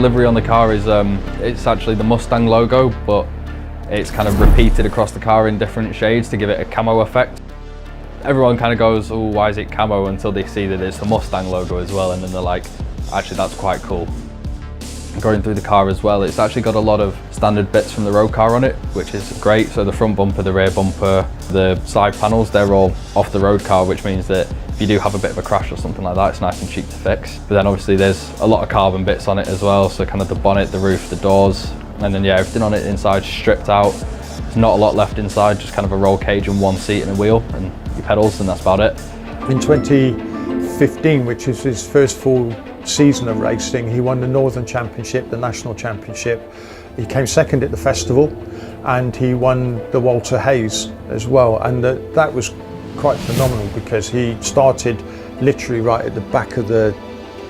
livery on the car is it's actually the Mustang logo, but it's kind of repeated across the car in different shades to give it a camo effect. Everyone kind of goes, oh, why is it camo, until they see that it's the Mustang logo as well, and then they're like, actually that's quite cool. Going through the car as well, it's actually got a lot of standard bits from the road car on it, which is great. So the front bumper, the rear bumper, the side panels, they're all off the road car, which means that if you do have a bit of a crash or something like that, it's nice and cheap to fix. But then obviously there's a lot of carbon bits on it as well, so kind of the bonnet, the roof, the doors, and then yeah, everything on it inside stripped out. There's not a lot left inside, just kind of a roll cage and one seat and a wheel and your pedals, and that's about it. In 2015, which is his first full season of racing, he won the Northern Championship, the National Championship. He came second at the festival, and he won the Walter Hayes as well, and that was quite phenomenal because he started literally right at the back of the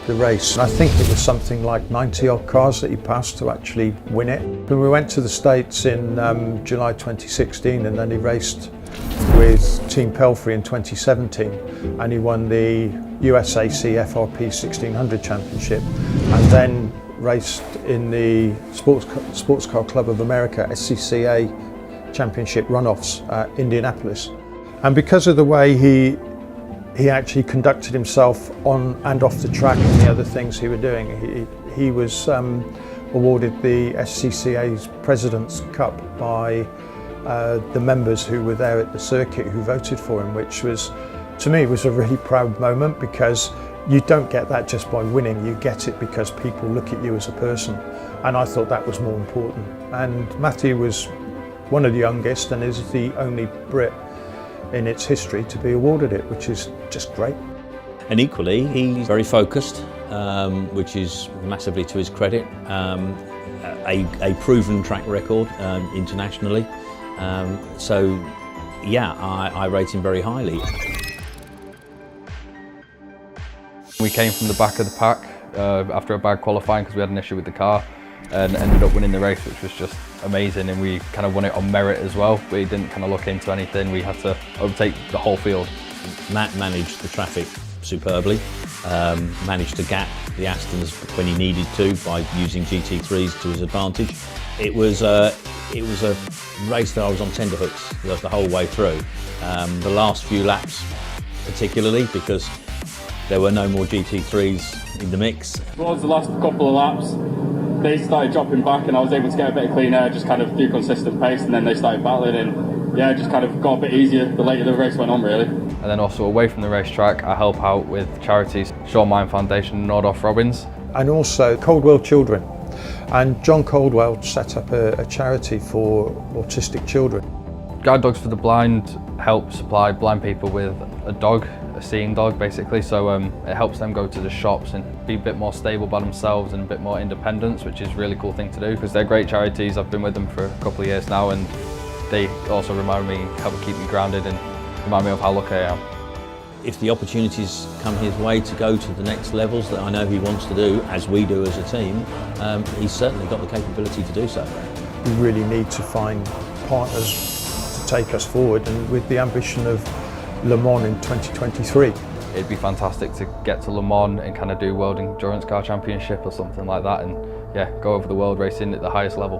race. And I think it was something like 90 odd cars that he passed to actually win it. When we went to the States in July 2016, and then he raced with Team Pelfrey in 2017, and he won the USAC FRP 1600 Championship, and then raced in the Sports Car Club of America SCCA Championship runoffs at Indianapolis. And because of the way he actually conducted himself on and off the track and the other things he was doing, he was awarded the SCCA's President's Cup by the members who were there at the circuit who voted for him, which was, to me, was a really proud moment, because you don't get that just by winning, you get it because people look at you as a person, and I thought that was more important. And Matty was one of the youngest and is the only Brit in its history to be awarded it, which is just great. And equally, he's very focused, which is massively to his credit. A proven track record internationally. So yeah, I rate him very highly. We came from the back of the pack after a bad qualifying because we had an issue with the car, and ended up winning the race, which was just amazing, and we kind of won it on merit as well. We didn't kind of look into anything, we had to overtake the whole field. Matt managed the traffic superbly, managed to gap the Astons when he needed to by using GT3s to his advantage. It was a race that I was on tenterhooks the whole way through. The last few laps particularly, because there were no more GT3s in the mix. Towards the last couple of laps, they started dropping back and I was able to get a bit of clean air, just kind of do consistent pace, and then they started battling, and yeah, it just kind of got a bit easier the later the race went on, really. And then also away from the racetrack, I help out with charities, Shore Mine Foundation, Nordhoff Robbins. And also Coldwell Children. And John Coldwell set up a charity for autistic children. Guide Dogs for the Blind help supply blind people with a dog, a seeing dog basically, so it helps them go to the shops and be a bit more stable by themselves and a bit more independence, which is a really cool thing to do because they're great charities. I've been with them for a couple of years now, and they also remind me, help keep me grounded and remind me of how lucky I am. If the opportunities come his way to go to the next levels that I know he wants to do, as we do as a team, he's certainly got the capability to do so. We really need to find partners to take us forward, and with the ambition of Le Mans in 2023. It'd be fantastic to get to Le Mans and kind of do World Endurance Car Championship or something like that, and yeah, go over the world racing at the highest level.